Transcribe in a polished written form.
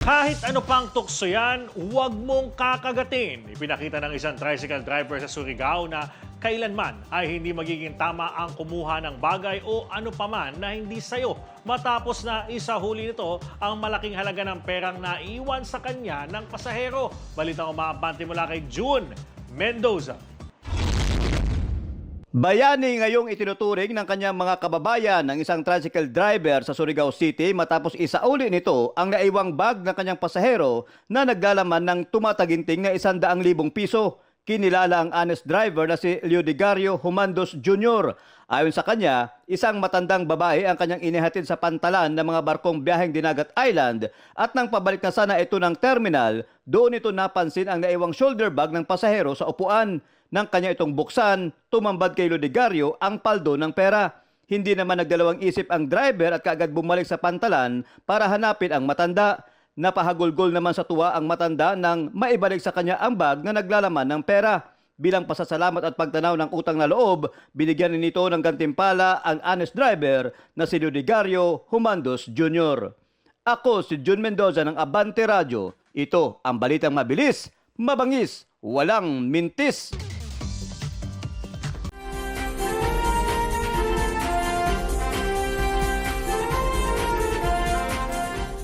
Kahit ano pang tukso yan, huwag mong kakagatin. Ipinakita ng isang tricycle driver sa Surigao na kailanman ay hindi magiging tama ang kumuha ng bagay o ano paman na hindi sayo matapos na isahuli nito ang malaking halaga ng perang naiwan sa kanya ng pasahero. Balitang umaabante mula kay June Mendoza. Bayani ngayong itinuturing ng kanyang mga kababayan ng isang tricycle driver sa Surigao City matapos isauli nito ang naiwang bag ng kanyang pasahero na naglalaman ng tumataginting na 100,000 piso. Kinilala ang honest driver na si Leodigario Humandos Jr. Ayon sa kanya, isang matandang babae ang kanyang inihatid sa pantalan ng mga barkong biyaheng Dinagat Island at nang pabalik na sana ito ng terminal, doon ito napansin ang naiwang shoulder bag ng pasahero sa upuan. Nang kanya itong buksan, tumambad kay Leodigario ang paldo ng pera. Hindi naman nagdalawang isip ang driver at kaagad bumalik sa pantalan para hanapin ang matanda. Napahagulgol naman sa tuwa ang matanda nang maibalik sa kanya ang bag na naglalaman ng pera. Bilang pasasalamat at pagtanaw ng utang na loob, binigyan nito ng gantimpala ang honest driver na si Leodigario Humandos Jr. Ako si June Mendoza ng Abante Radio. Ito ang balitang mabilis, mabangis, walang mintis.